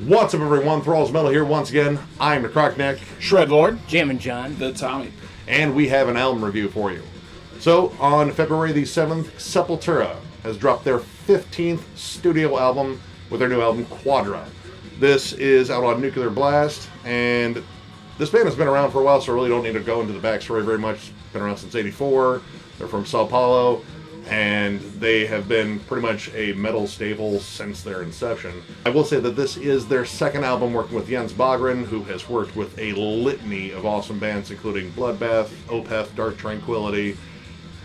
What's up, everyone? Thralls Metal here once again. I'm the Crockneck, Shredlord, Jammin' John, the Tommy, and we have an album review for you. So, on February the 7th, Sepultura has dropped their 15th studio album with their new album, Quadra. This is out on Nuclear Blast, and this band has been around for a while, so I really don't need to go into the backstory very much. It's been around since '84. They're from Sao Paulo, and they have been pretty much a metal staple since their inception. I will say that this is their second album working with Jens Bogren, who has worked with a litany of awesome bands, including Bloodbath, Opeth, Dark Tranquillity,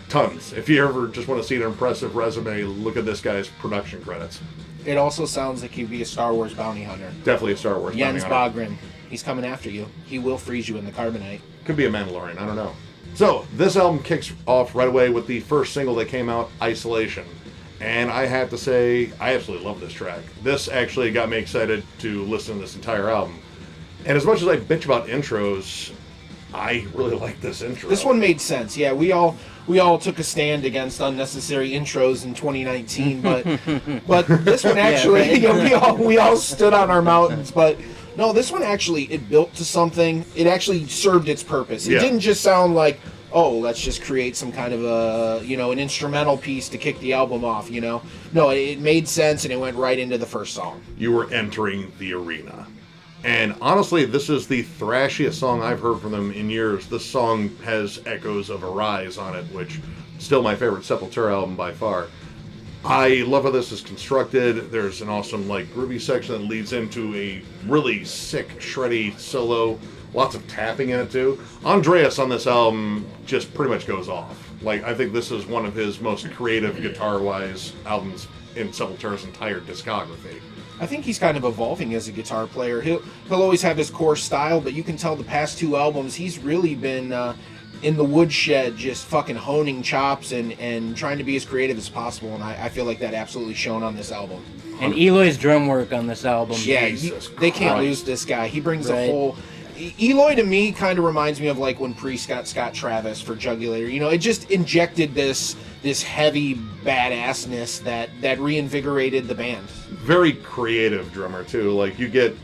tons. If you ever just want to see an impressive resume, look at this guy's production credits. It also sounds like he'd be a Star Wars bounty hunter. Definitely a Star Wars Jens bounty hunter. Bogren. He's coming after you. He will freeze you in the carbonite. Could be a Mandalorian, I don't know. So, this album kicks off right away with the first single that came out, Isolation. And I have to say, I absolutely love this track. This actually got me excited to listen to this entire album. And as much as I bitch about intros, I really like this intro. This one made sense. Yeah, we all took a stand against unnecessary intros in 2019, but this one actually, we all stood on our mountains, but no, this one actually, it built to something. It actually served its purpose. It didn't just sound like, oh, let's just create some kind of an instrumental piece to kick the album off, No, it made sense, and it went right into the first song. You were entering the arena. And honestly, this is the thrashiest song I've heard from them in years. This song has echoes of Arise on it, which is still my favorite Sepultura album by far. I love how this is constructed. There's an awesome, groovy section that leads into a really sick, shreddy solo. Lots of tapping in it, too. Andreas on this album just pretty much goes off. I think this is one of his most creative guitar-wise albums in Sepultura's entire discography. I think he's kind of evolving as a guitar player. He'll always have his core style, but you can tell the past two albums he's really been in the woodshed, just fucking honing chops and trying to be as creative as possible. And I feel like that absolutely shone on this album. And Eloy's drum work on this album. Yeah, they can't lose this guy. He brings a whole... Eloy to me kind of reminds me of when Priest got Scott Travis for Jugulator. It just injected this heavy badassness that reinvigorated the band. Very creative drummer too. You get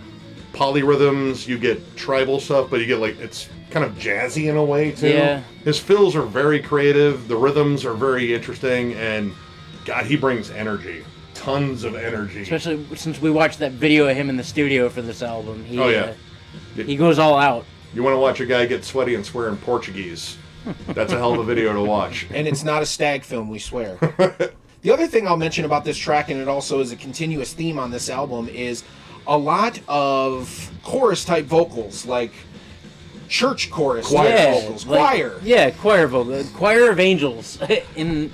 polyrhythms, you get tribal stuff, but you get it's kind of jazzy in a way too. Yeah. His fills are very creative, the rhythms are very interesting, and God, he brings energy. Tons of energy. Especially since we watched that video of him in the studio for this album. He goes all out. You want to watch a guy get sweaty and swear in Portuguese. That's a hell of a video to watch. And it's not a stag film, we swear. The other thing I'll mention about this track, and it also is a continuous theme on this album, is a lot of chorus-type vocals, like church chorus vocals. Choir. Yeah, choir vocals. Choir of angels in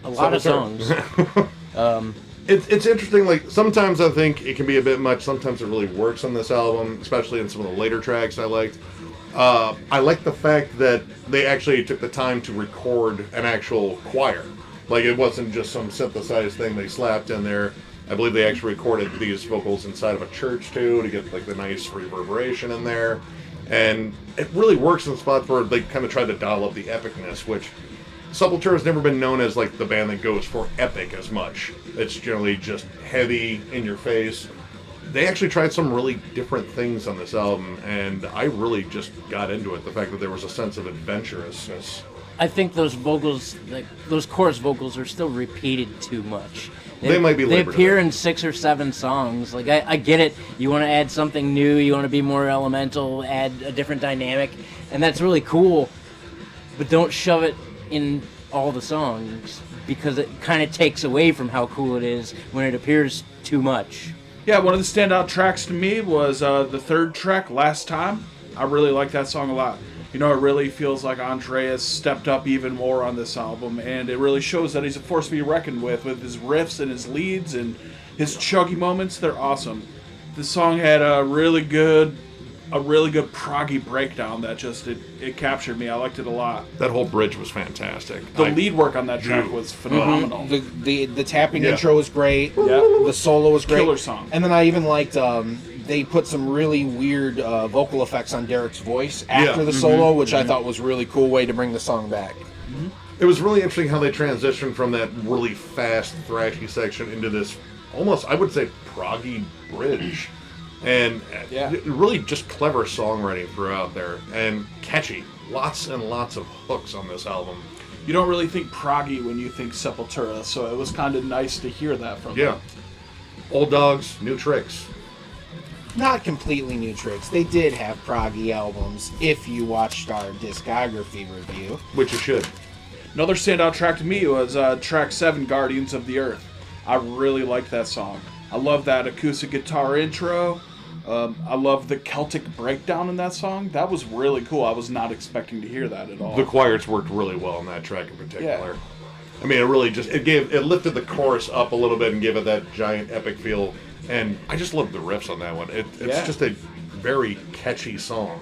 a lot of songs. It's interesting, sometimes I think it can be a bit much, sometimes it really works on this album, especially in some of the later tracks I liked. I like the fact that they actually took the time to record an actual choir. It wasn't just some synthesized thing they slapped in there. I believe they actually recorded these vocals inside of a church, too, to get, the nice reverberation in there. And it really works in spots where they kind of tried to dial up the epicness, which Sepultura has never been known as, the band that goes for epic as much. It's generally just heavy, in your face. They actually tried some really different things on this album, and I really just got into it. The fact that there was a sense of adventurousness. I think those vocals, those chorus vocals, are still repeated too much. They might be They labored appear in 6 or 7 songs. I get it. You want to add something new. You want to be more elemental, add a different dynamic, and that's really cool. But don't shove it in all the songs, because it kind of takes away from how cool it is when it appears too much. Yeah, one of the standout tracks to me was the third track, Last Time. I really like that song a lot. It really feels like Andreas stepped up even more on this album, and it really shows that he's a force to be reckoned with his riffs and his leads and his chuggy moments. They're awesome. This song had a really good proggy breakdown that just it captured me. I liked it a lot. That whole bridge was fantastic. The lead work on that track was phenomenal. Mm-hmm. The tapping intro was great. Yeah. The solo was great. Killer song. And then I even liked they put some really weird vocal effects on Derek's voice after the solo, which I thought was a really cool way to bring the song back. Mm-hmm. It was really interesting how they transitioned from that really fast, thrashy section into this almost, I would say, proggy bridge. And Yeah. really just clever songwriting throughout there, and catchy. Lots and lots of hooks on this album. You don't really think proggy when you think Sepultura, so it was kind of nice to hear that from them. Old dogs, new tricks. Not completely new tricks. They did have proggy albums if you watched our discography review. Which you should. Another standout track to me was track 7, Guardians of the Earth. I really liked that song. I love that acoustic guitar intro. I love the Celtic breakdown in that song. That was really cool. I was not expecting to hear that at all. The choirs worked really well on that track in particular. Yeah. I mean, it really just it lifted the chorus up a little bit and gave it that giant epic feel. And I just love the riffs on that one. It's just a very catchy song.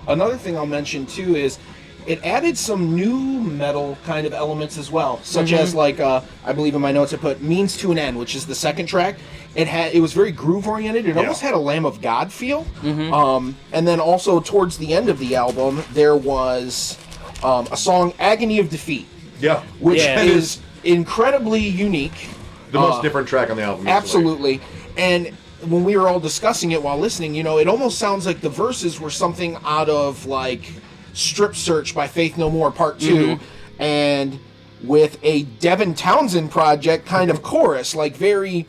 Another thing I'll mention too is it added some new metal kind of elements as well, such as like I believe in my notes I put "Means to an End," which is the second track. It was very groove oriented. It almost had a Lamb of God feel. And then also towards the end of the album there was a song "Agony of Defeat." Yeah, which is incredibly unique. The most different track on the album. Absolutely. And when we were all discussing it while listening, you know, it almost sounds like the verses were something out of like Strip Search by Faith No More Part 2 and with a Devin Townsend project kind of chorus, like very,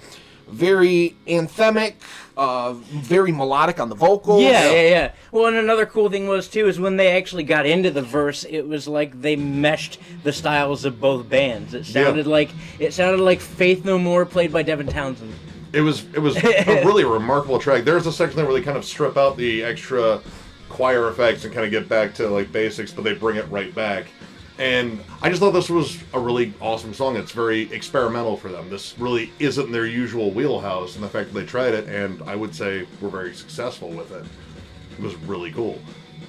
very anthemic, very melodic on the vocals. Yeah. Well, and another cool thing was too is when they actually got into the verse, it was like they meshed the styles of both bands. It sounded like Faith No More played by Devin Townsend. It was a really remarkable track. There's a section there where they kind of strip out the extra choir effects and kind of get back to like basics, but they bring it right back. And I just thought this was a really awesome song. It's very experimental for them. This really isn't their usual wheelhouse, and the fact that they tried it, and I would say were very successful with it, was really cool.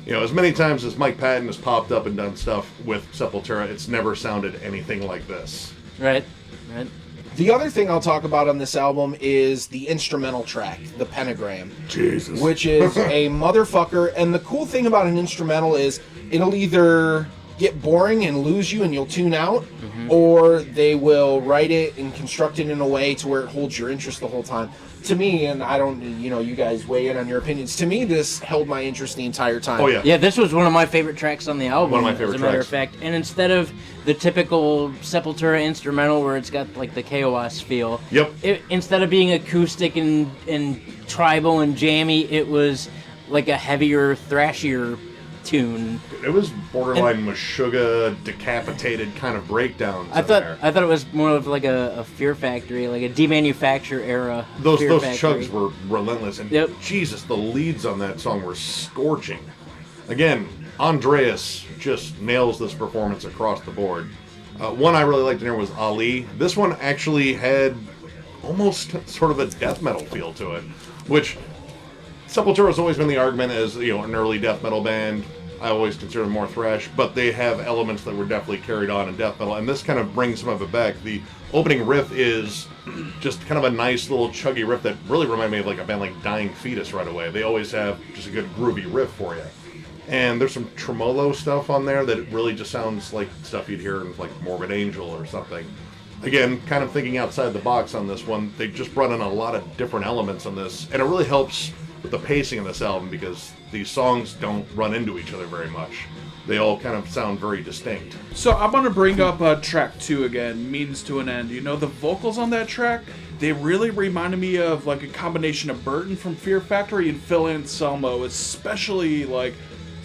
You know, as many times as Mike Patton has popped up and done stuff with Sepultura, it's never sounded anything like this. Right. The other thing I'll talk about on this album is the instrumental track, the Pentagram. Jesus. Which is a motherfucker. And the cool thing about an instrumental is it'll either get boring and lose you and you'll tune out, or they will write it and construct it in a way to where it holds your interest the whole time. To me, and I don't, you guys weigh in on your opinions, to me this held my interest the entire time. Oh, yeah. Yeah, this was one of my favorite tracks on the album. One of my favorite as a matter tracks. of fact. And instead of the typical Sepultura instrumental where it's got like the chaos feel, instead of being acoustic and tribal and jammy, it was like a heavier, thrashier tune. It was borderline Meshuggah, decapitated kind of breakdowns. I thought it was more of like a Fear Factory, like a demanufacture era. Those Fear Factory. chugs were relentless, and Jesus, the leads on that song were scorching. Again, Andreas just nails this performance across the board. One I really liked in there was Ali. This one actually had almost sort of a death metal feel to it, which Sepultura has always been the argument as an early death metal band. I always consider them more thrash, but they have elements that were definitely carried on in death metal, and this kind of brings some of it back. The opening riff is just kind of a nice little chuggy riff that really reminded me of like a band like Dying Fetus right away. They always have just a good groovy riff for you. And there's some tremolo stuff on there that really just sounds like stuff you'd hear in like Morbid Angel or something. Again, kind of thinking outside the box on this one. They just brought in a lot of different elements on this, and it really helps with the pacing of this album because these songs don't run into each other very much. They all kind of sound very distinct. So I want to bring up track 2 again, Means to an End. The vocals on that track, they really reminded me of like a combination of Burton from Fear Factory and Phil Anselmo, especially like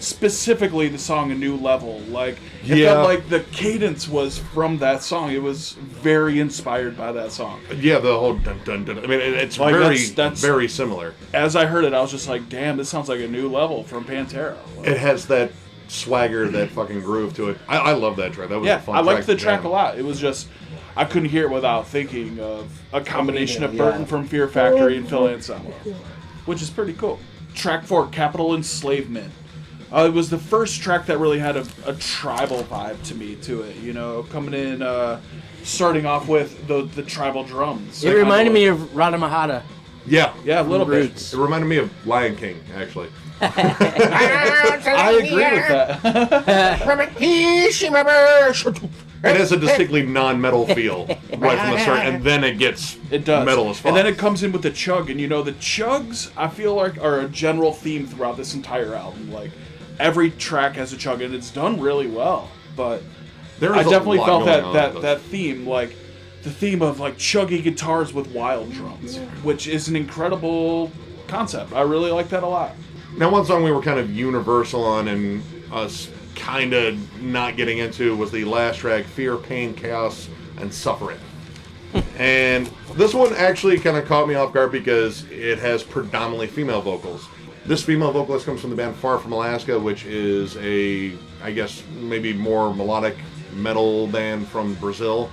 specifically the song A New Level. Like it felt like the cadence was from that song. It was very inspired by that song. Yeah, the whole dun dun dun. I mean, it's like that's very similar. As I heard it, I was just like, damn, this sounds like A New Level from Pantera. Like, it has that swagger, that fucking groove to it. I love that track. That was a fun track. I liked the track a lot. It was just, I couldn't hear it without thinking of a combination of Burton from Fear Factory and Phil Anselmo, which is pretty cool. Track 4, Capital Enslavement. It was the first track that really had a tribal vibe to me to it, coming in, starting off with the tribal drums. It reminded me of Radha Mahata. Yeah, a little bit. It reminded me of Lion King, actually. I agree with that. It has a distinctly non-metal feel right from the start, and then it gets metal as fuck. And then it comes in with the chug, and the chugs, I feel like, are a general theme throughout this entire album. Like, every track has a chug, and it's done really well. But I definitely felt that theme, like, the theme of, like, chuggy guitars with wild drums, which is an incredible concept. I really like that a lot. Now, one song we were kind of universal on and us kind of not getting into was the last track, Fear, Pain, Chaos, and Suffering. And this one actually kind of caught me off guard because it has predominantly female vocals. This female vocalist comes from the band Far From Alaska, which is I guess, maybe more melodic metal band from Brazil.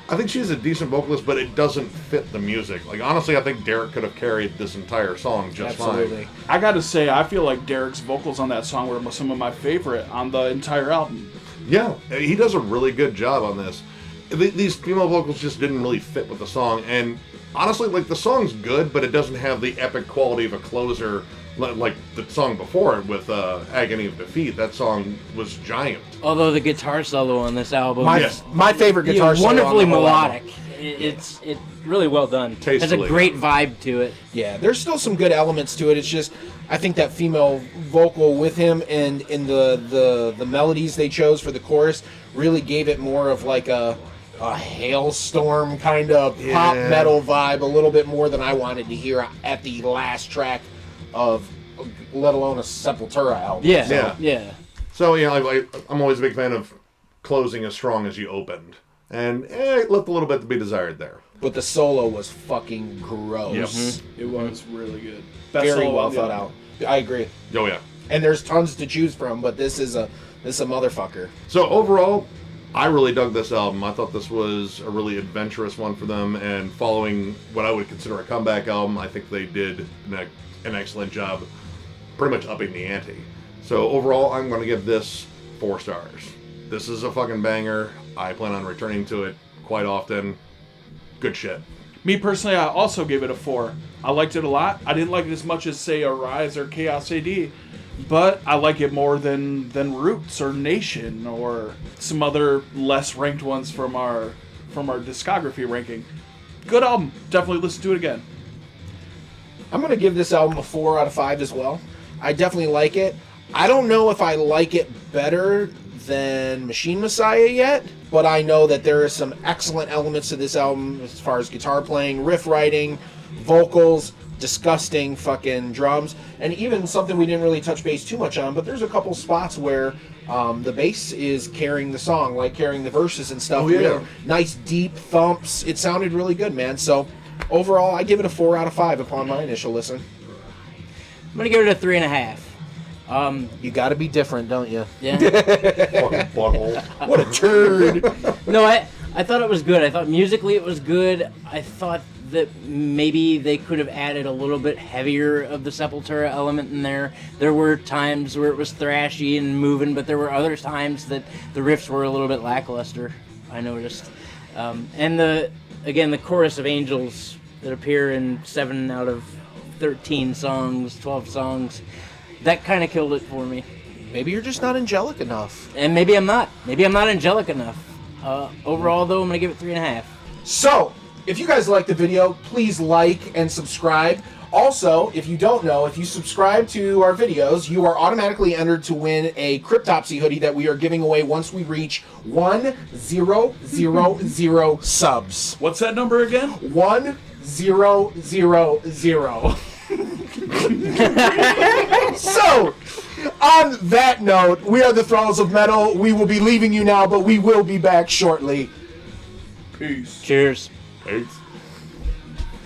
I think she's a decent vocalist, but it doesn't fit the music. Like, honestly, I think Derek could have carried this entire song just fine. I gotta say, I feel like Derek's vocals on that song were some of my favorite on the entire album. Yeah, he does a really good job on this. These female vocals just didn't really fit with the song, and honestly, like, the song's good, but it doesn't have the epic quality of a closer like the song before it with Agony of Defeat. That song was giant. Although the guitar solo on this album, my favorite guitar solo, wonderfully melodic. It's really well done. Tastefully. Has a great vibe to it. Yeah, there's still some good elements to it. It's just, I think that female vocal with him and in the melodies they chose for the chorus really gave it more of like a hailstorm kind of pop metal vibe, a little bit more than I wanted to hear at the last track of, let alone a Sepultura album. Yeah. So, I'm always a big fan of closing as strong as you opened. And it left a little bit to be desired there. But the solo was fucking gross. Yep. Mm-hmm. It was really good. Very well thought out. I agree. Oh, yeah. And there's tons to choose from, but this is a motherfucker. So, overall, I really dug this album. I thought this was a really adventurous one for them, and following what I would consider a comeback album, I think they did an excellent job pretty much upping the ante. So overall, I'm going to give this 4 stars. This is a fucking banger. I plan on returning to it quite often. Good shit. Me personally, I also gave it a 4. I liked it a lot. I didn't like it as much as, say, Arise or Chaos AD, but I like it more than Roots or Nation or some other less ranked ones from our discography ranking. Good album. Definitely listen to it again. I'm going to give this album a 4 out of 5 as well. I definitely like it. I don't know if I like it better than Machine Messiah yet, but I know that there are some excellent elements to this album as far as guitar playing, riff writing, vocals, disgusting fucking drums, and even something we didn't really touch base too much on, but there's a couple spots where the bass is carrying the song, like carrying the verses and stuff. Oh, yeah. Really nice deep thumps. It sounded really good, man. So overall, I give it a 4 out of 5 upon my initial listen. I'm gonna give it a 3.5. You got to be different, don't you? Yeah. Fucking butthole. What a turd! No, I thought it was good. I thought musically it was good. I thought that maybe they could have added a little bit heavier of the Sepultura element in there. There were times where it was thrashy and moving, but there were other times that the riffs were a little bit lackluster, I noticed. And the chorus of angels that appear in 7 out of 13 songs, 12 songs, that kind of killed it for me. Maybe you're just not angelic enough. And maybe I'm not. Maybe I'm not angelic enough. Overall, though, I'm going to give it 3.5. So, if you guys like the video, please like and subscribe. Also, if you don't know, if you subscribe to our videos, you are automatically entered to win a Cryptopsy hoodie that we are giving away once we reach 1000 subs. What's that number again? 1000. So, on that note, we are the Thralls of Metal. We will be leaving you now, but we will be back shortly. Peace. Cheers. Thanks.